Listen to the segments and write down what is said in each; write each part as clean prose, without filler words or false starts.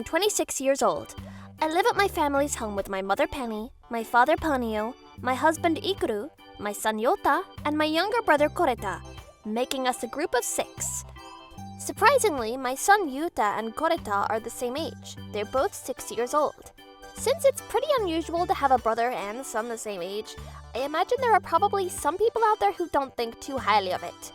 I'm 26 years old. I live at my family's home with my mother Penny, my father Panio, my husband Ikuru, my son Yota, and my younger brother Koreta, making us a group of 6. Surprisingly, my son Yuta and Koreta are the same age. They're both 6 years old. Since it's pretty unusual to have a brother and son the same age, I imagine there are probably some people out there who don't think too highly of it.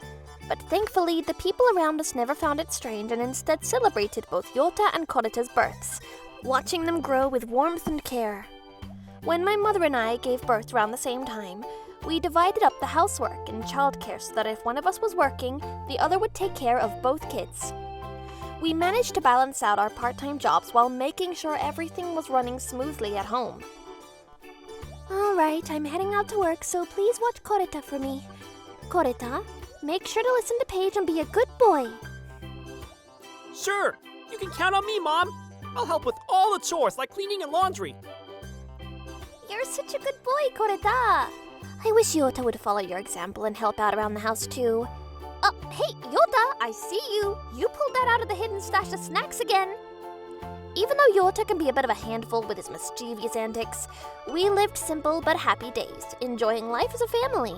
But thankfully, the people around us never found it strange and instead celebrated both Yota and Koreta's births, watching them grow with warmth and care. When my mother and I gave birth around the same time, we divided up the housework and childcare so that if one of us was working, the other would take care of both kids. We managed to balance out our part-time jobs while making sure everything was running smoothly at home. Alright, I'm heading out to work, so please watch Koreta for me. Koreta, make sure to listen to Paige and be a good boy. Sure, you can count on me, Mom. I'll help with all the chores like cleaning and laundry. You're such a good boy, Koreta. I wish Yota would follow your example and help out around the house too. Oh, hey, Yota, I see you. You pulled that out of the hidden stash of snacks again. Even though Yota can be a bit of a handful with his mischievous antics, we lived simple but happy days, enjoying life as a family.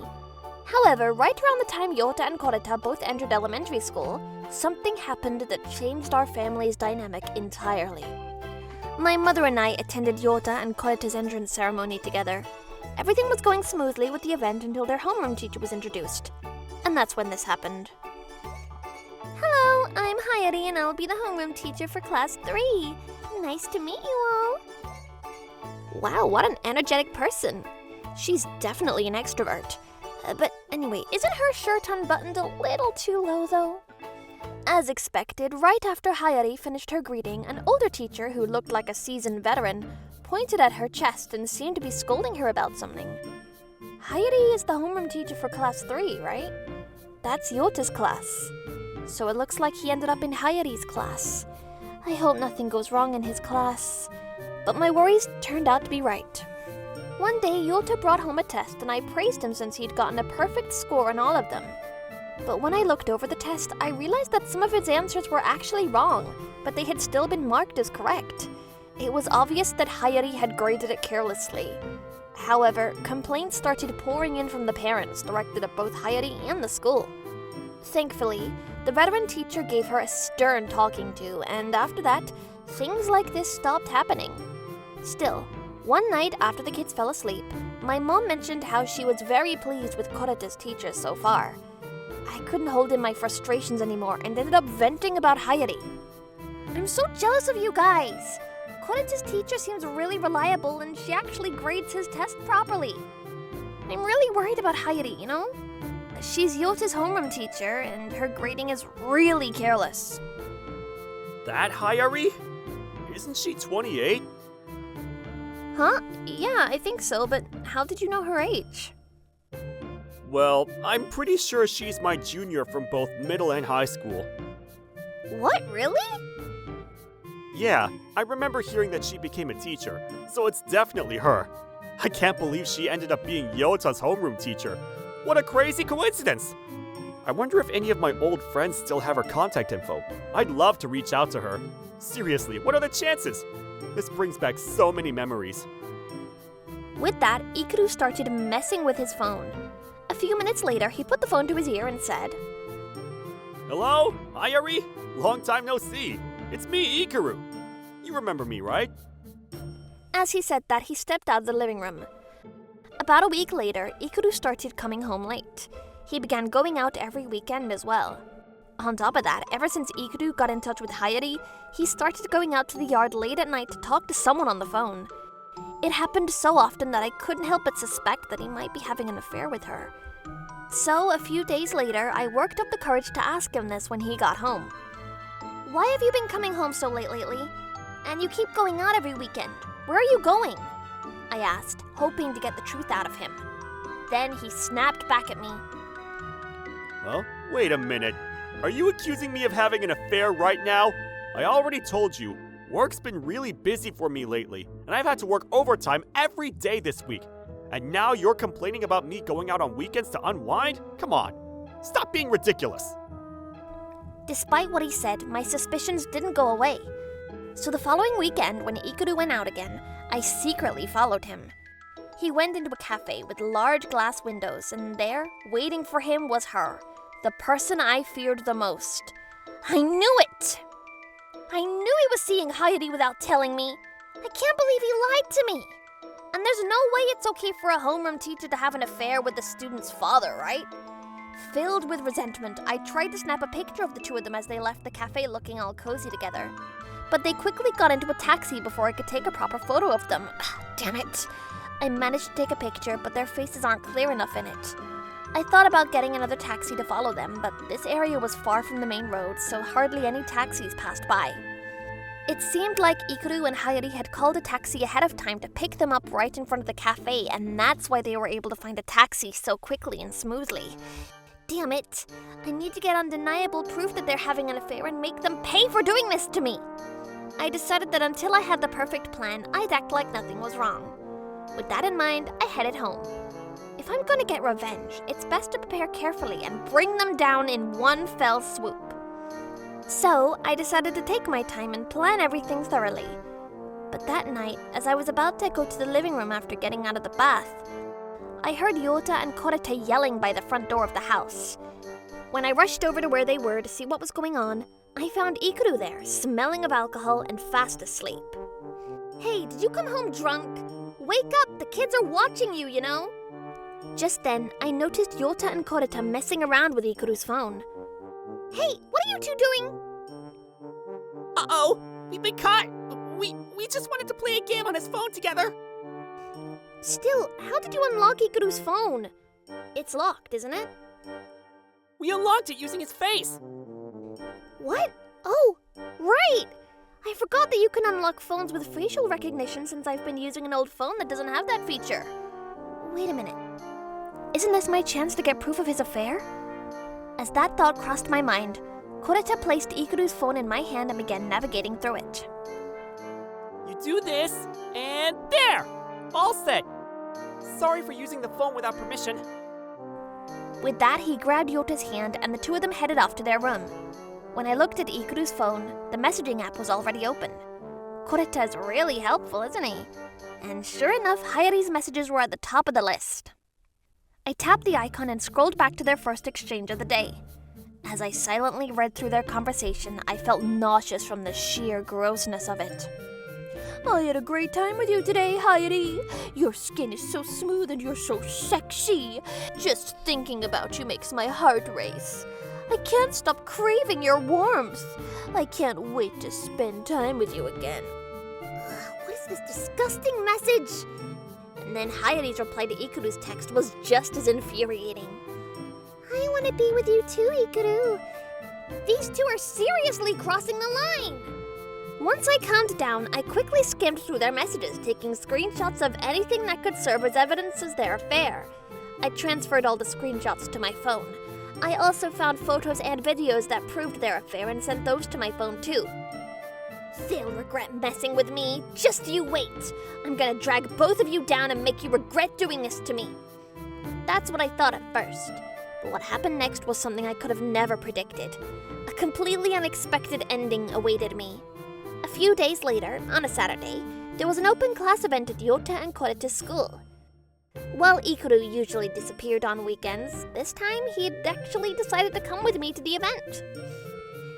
However, right around the time Yota and Koreta both entered elementary school, something happened that changed our family's dynamic entirely. My mother and I attended Yota and Koreta's entrance ceremony together. Everything was going smoothly with the event until their homeroom teacher was introduced. And that's when this happened. Hello, I'm Hayari and I'll be the homeroom teacher for class 3. Nice to meet you all. Wow, what an energetic person. She's definitely an extrovert. But anyway, isn't her shirt unbuttoned a little too low though? As expected, right after Hayari finished her greeting, an older teacher who looked like a seasoned veteran pointed at her chest and seemed to be scolding her about something. Hayari is the homeroom teacher for class 3, right? That's Yota's class. So it looks like he ended up in Hayari's class. I hope nothing goes wrong in his class. But my worries turned out to be right. One day, Yota brought home a test and I praised him since he'd gotten a perfect score on all of them. But when I looked over the test, I realized that some of his answers were actually wrong, but they had still been marked as correct. It was obvious that Hayari had graded it carelessly. However, complaints started pouring in from the parents directed at both Hayari and the school. Thankfully, the veteran teacher gave her a stern talking to, and after that, things like this stopped happening. Still, one night after the kids fell asleep, my mom mentioned how she was very pleased with Koreta's teachers so far. I couldn't hold in my frustrations anymore and ended up venting about Hayari. I'm so jealous of you guys! Koreta's teacher seems really reliable and she actually grades his test properly. I'm really worried about Hayari, you know? She's Yota's homeroom teacher and her grading is really careless. That Hayari? Isn't she 28? Huh? Yeah, I think so, but how did you know her age? Well, I'm pretty sure she's my junior from both middle and high school. What, really? Yeah, I remember hearing that she became a teacher, so it's definitely her. I can't believe she ended up being Yota's homeroom teacher. What a crazy coincidence! I wonder if any of my old friends still have her contact info. I'd love to reach out to her. Seriously, what are the chances? This brings back so many memories. With that, Ikuru started messing with his phone. A few minutes later, he put the phone to his ear and said, Hello? Hayari? Long time no see. It's me, Ikuru. You remember me, right? As he said that, he stepped out of the living room. About a week later, Ikuru started coming home late. He began going out every weekend as well. On top of that, ever since Ikuru got in touch with Hayari, he started going out to the yard late at night to talk to someone on the phone. It happened so often that I couldn't help but suspect that he might be having an affair with her. So, a few days later, I worked up the courage to ask him this when he got home. Why have you been coming home so late lately? And you keep going out every weekend. Where are you going? I asked, hoping to get the truth out of him. Then he snapped back at me. Well, wait a minute. Are you accusing me of having an affair right now? I already told you, work's been really busy for me lately, and I've had to work overtime every day this week. And now you're complaining about me going out on weekends to unwind? Come on, stop being ridiculous. Despite what he said, my suspicions didn't go away. So the following weekend, when Ikuru went out again, I secretly followed him. He went into a cafe with large glass windows, and there, waiting for him, was her, the person I feared the most. I knew it! I knew he was seeing Hayari without telling me. I can't believe he lied to me. And there's no way it's okay for a homeroom teacher to have an affair with the student's father, right? Filled with resentment, I tried to snap a picture of the two of them as they left the cafe looking all cozy together. But they quickly got into a taxi before I could take a proper photo of them. Damn it. I managed to take a picture, but their faces aren't clear enough in it. I thought about getting another taxi to follow them, but this area was far from the main road, so hardly any taxis passed by. It seemed like Ikuru and Hayari had called a taxi ahead of time to pick them up right in front of the cafe, and that's why they were able to find a taxi so quickly and smoothly. Damn it! I need to get undeniable proof that they're having an affair and make them pay for doing this to me! I decided that until I had the perfect plan, I'd act like nothing was wrong. With that in mind, I headed home. If I'm gonna get revenge, it's best to prepare carefully and bring them down in one fell swoop. So, I decided to take my time and plan everything thoroughly. But that night, as I was about to go to the living room after getting out of the bath, I heard Yota and Koreta yelling by the front door of the house. When I rushed over to where they were to see what was going on, I found Ikuru there, smelling of alcohol and fast asleep. Hey, did you come home drunk? Wake up, the kids are watching you, you know? Just then, I noticed Yota and Koreta messing around with Ikuru's phone. Hey, what are you two doing? Uh-oh, we've been caught. We just wanted to play a game on his phone together. Still, how did you unlock Ikuru's phone? It's locked, isn't it? We unlocked it using his face. What? Oh, right! I forgot that you can unlock phones with facial recognition since I've been using an old phone that doesn't have that feature. Wait a minute. Isn't this my chance to get proof of his affair? As that thought crossed my mind, Koreta placed Ikuru's phone in my hand and began navigating through it. You do this, and there! All set. Sorry for using the phone without permission. With that, he grabbed Yota's hand and the two of them headed off to their room. When I looked at Ikuru's phone, the messaging app was already open. Koreta is really helpful, isn't he? And sure enough, Hayari's messages were at the top of the list. I tapped the icon and scrolled back to their first exchange of the day. As I silently read through their conversation, I felt nauseous from the sheer grossness of it. I had a great time with you today, Hayari. Your skin is so smooth and you're so sexy. Just thinking about you makes my heart race. I can't stop craving your warmth. I can't wait to spend time with you again. What is this disgusting message? And then Hayari's reply to Ikuru's text was just as infuriating. I want to be with you too, Ikuru. These two are seriously crossing the line. Once I calmed down, I quickly skimmed through their messages, taking screenshots of anything that could serve as evidence of their affair. I transferred all the screenshots to my phone. I also found photos and videos that proved their affair and sent those to my phone too. They'll regret messing with me. Just you wait. I'm gonna drag both of you down and make you regret doing this to me. That's what I thought at first. But what happened next was something I could have never predicted. A completely unexpected ending awaited me. A few days later, on a Saturday, there was an open class event at Yota and Koreta's school. While Ikuru usually disappeared on weekends, this time he'd actually decided to come with me to the event.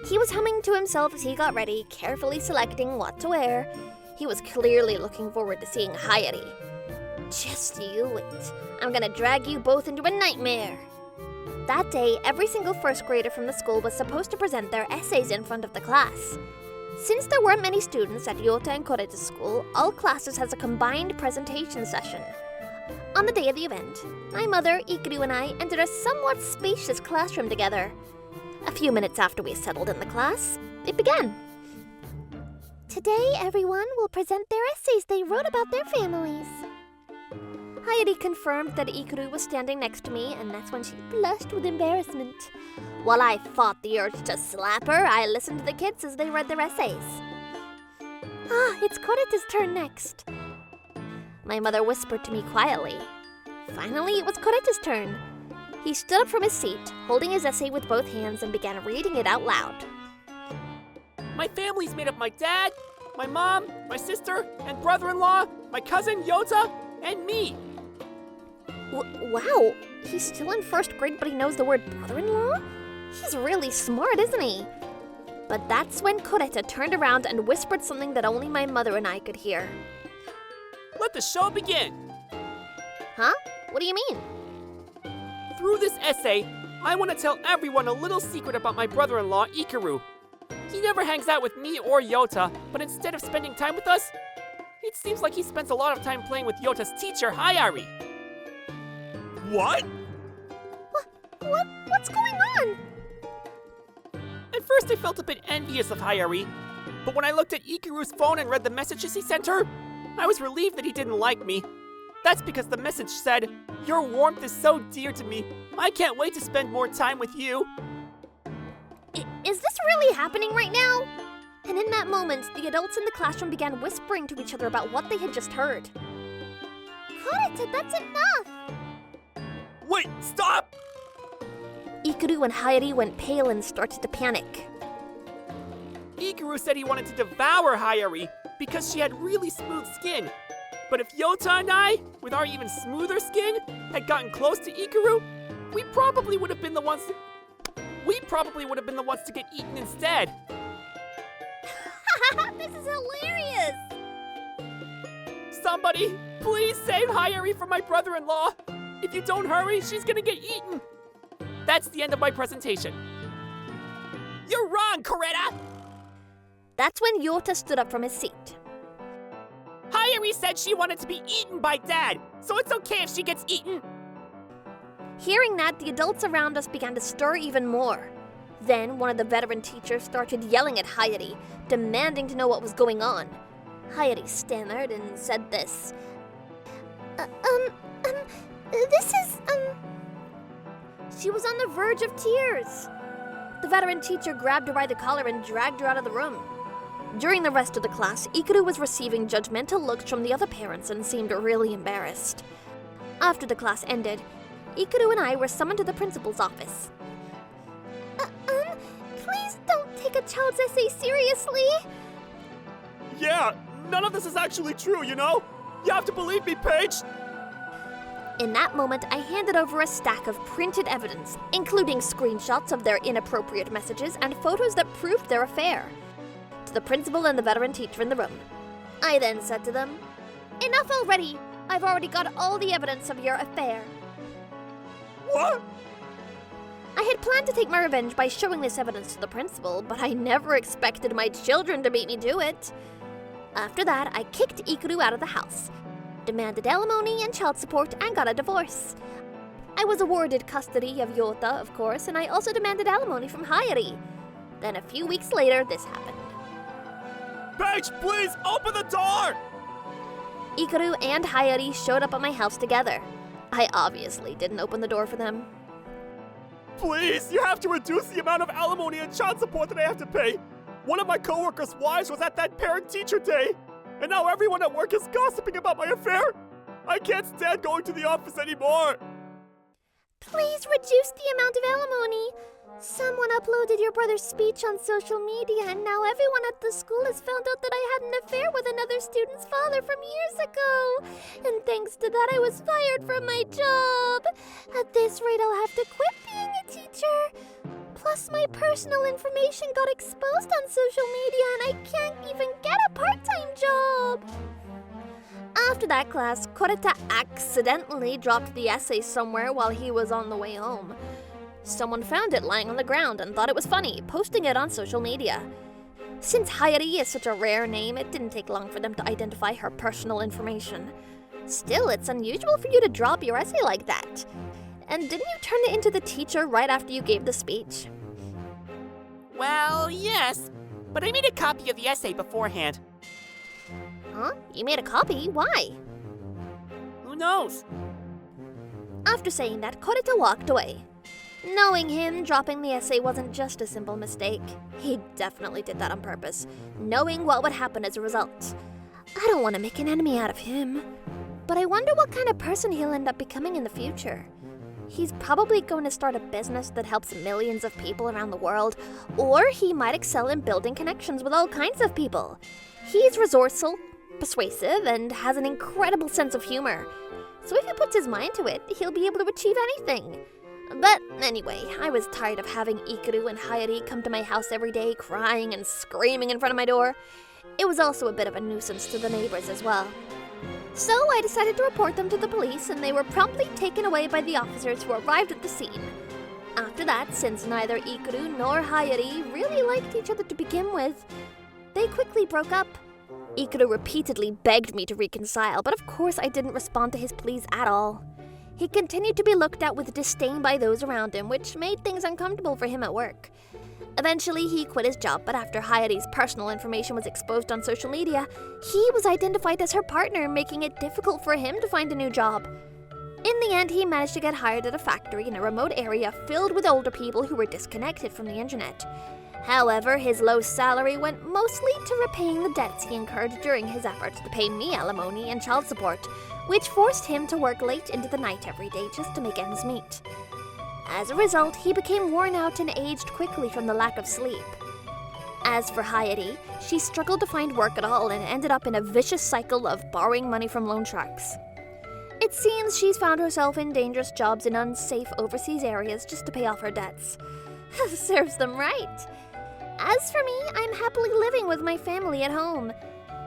He was humming to himself as he got ready, carefully selecting what to wear. He was clearly looking forward to seeing Hayari. Just you wait. I'm gonna drag you both into a nightmare. That day, every single first grader from the school was supposed to present their essays in front of the class. Since there weren't many students at Yota and Koreta's school, all classes has a combined presentation session. On the day of the event, my mother, Ikuru, and I entered a somewhat spacious classroom together. A few minutes after we settled in the class, it began. Today, everyone will present their essays they wrote about their families. Hayari confirmed that Ikuru was standing next to me, and that's when she blushed with embarrassment. While I fought the urge to slap her, I listened to the kids as they read their essays. It's Koreta's turn next. My mother whispered to me quietly. Finally, it was Koreta's turn. He stood up from his seat, holding his essay with both hands, and began reading it out loud. My family's made of my dad, my mom, my sister, and brother-in-law, my cousin Yota, and me. Wow, he's still in first grade, but he knows the word brother-in-law? He's really smart, isn't he? But that's when Koreta turned around and whispered something that only my mother and I could hear. Let the show begin. Huh? What do you mean? Through this essay, I want to tell everyone a little secret about my brother-in-law, Ikaru. He never hangs out with me or Yota, but instead of spending time with us, it seems like he spends a lot of time playing with Yota's teacher, Hayari. What? What's going on? At first I felt a bit envious of Hayari, but when I looked at Ikaru's phone and read the messages he sent her, I was relieved that he didn't like me. That's because the message said, "Your warmth is so dear to me. I can't wait to spend more time with you." Is this really happening right now? And in that moment, the adults in the classroom began whispering to each other about what they had just heard. Koreta, that's enough! Wait, stop! Ikaru and Hayari went pale and started to panic. Ikaru said he wanted to devour Hayari because she had really smooth skin. But if Yota and I, with our even smoother skin, had gotten close to Ikaru, we probably would have been the ones to get eaten instead. This is hilarious! Somebody, please save Hayari from my brother-in-law. If you don't hurry, she's gonna get eaten. That's the end of my presentation. You're wrong, Koreta! That's when Yota stood up from his seat. Hayari said she wanted to be eaten by Dad, so it's okay if she gets eaten. Hearing that, the adults around us began to stir even more. Then, one of the veteran teachers started yelling at Hayari, demanding to know what was going on. Hayari stammered and said this. She was on the verge of tears. The veteran teacher grabbed her by the collar and dragged her out of the room. During the rest of the class, Ikaru was receiving judgmental looks from the other parents and seemed really embarrassed. After the class ended, Ikaru and I were summoned to the principal's office. Please don't take a child's essay seriously. Yeah, none of this is actually true, you know? You have to believe me, Paige! In that moment, I handed over a stack of printed evidence, including screenshots of their inappropriate messages and photos that proved their affair, to the principal and the veteran teacher in the room. I then said to them, "Enough already! I've already got all the evidence of your affair." What? I had planned to take my revenge by showing this evidence to the principal, but I never expected my children to make me do it. After that, I kicked Ikaru out of the house, demanded alimony and child support, and got a divorce. I was awarded custody of Yota, of course, and I also demanded alimony from Hayari. Then a few weeks later, this happened. Paige, please, open the door! Ikaru and Hayari showed up at my house together. I obviously didn't open the door for them. Please, you have to reduce the amount of alimony and child support that I have to pay. One of my coworkers' wives was at that parent-teacher day, and now everyone at work is gossiping about my affair. I can't stand going to the office anymore. Please reduce the amount of alimony. Someone uploaded your brother's speech on social media, and now everyone at the school has found out that I had an affair with another student's father from years ago. And thanks to that, I was fired from my job. At this rate, I'll have to quit being a teacher. Plus, my personal information got exposed on social media, and I can't even get a part-time job. After that class, Koreta accidentally dropped the essay somewhere while he was on the way home. Someone found it lying on the ground and thought it was funny, posting it on social media. Since Hayari is such a rare name, it didn't take long for them to identify her personal information. Still, it's unusual for you to drop your essay like that. And didn't you turn it into the teacher right after you gave the speech? Well, yes, but I made a copy of the essay beforehand. Huh? You made a copy? Why? Who knows? After saying that, Koreta walked away. Knowing him, dropping the essay wasn't just a simple mistake. He definitely did that on purpose, knowing what would happen as a result. I don't want to make an enemy out of him, but I wonder what kind of person he'll end up becoming in the future. He's probably going to start a business that helps millions of people around the world, or he might excel in building connections with all kinds of people. He's resourceful, persuasive, and has an incredible sense of humor. So if he puts his mind to it, he'll be able to achieve anything. But anyway, I was tired of having Ikaru and Hayari come to my house every day crying and screaming in front of my door. It was also a bit of a nuisance to the neighbors as well. So I decided to report them to the police, and they were promptly taken away by the officers who arrived at the scene. After that, since neither Ikaru nor Hayari really liked each other to begin with, they quickly broke up. Ikaru repeatedly begged me to reconcile, but of course I didn't respond to his pleas at all. He continued to be looked at with disdain by those around him, which made things uncomfortable for him at work. Eventually, he quit his job, but after Hayari's personal information was exposed on social media, he was identified as her partner, making it difficult for him to find a new job. In the end, he managed to get hired at a factory in a remote area filled with older people who were disconnected from the internet. However, his low salary went mostly to repaying the debts he incurred during his efforts to pay me alimony and child support, which forced him to work late into the night every day just to make ends meet. As a result, he became worn out and aged quickly from the lack of sleep. As for Hayari, she struggled to find work at all and ended up in a vicious cycle of borrowing money from loan sharks. It seems she's found herself in dangerous jobs in unsafe overseas areas just to pay off her debts. Serves them right. As for me, I'm happily living with my family at home.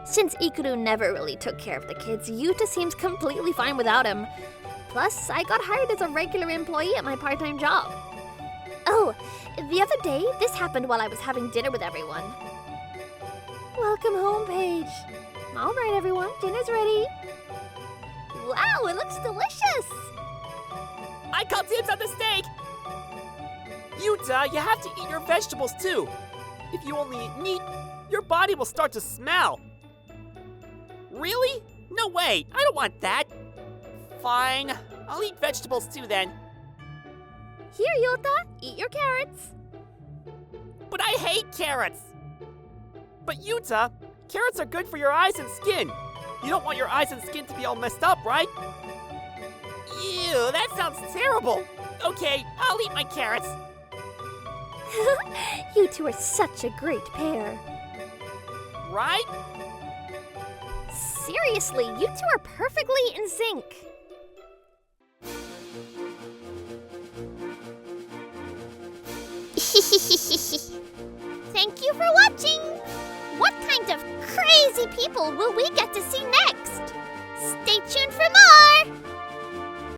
Since Ikaru never really took care of the kids, Yuta seems completely fine without him. Plus, I got hired as a regular employee at my part-time job. Oh, the other day, this happened while I was having dinner with everyone. Welcome home, Paige. All right, everyone, dinner's ready. Wow, it looks delicious. I call dibs on the steak! Yuta, you have to eat your vegetables too. If you only eat meat, your body will start to smell. Really? No way, I don't want that. Fine, I'll eat vegetables too then. Here, Yuta, eat your carrots. But I hate carrots! But Yuta, carrots are good for your eyes and skin. You don't want your eyes and skin to be all messed up, right? Ew, that sounds terrible. Okay, I'll eat my carrots. You two are such a great pair. Right? Seriously, you two are perfectly in sync. Thank you for watching! What kind of crazy people will we get to see next? Stay tuned for more!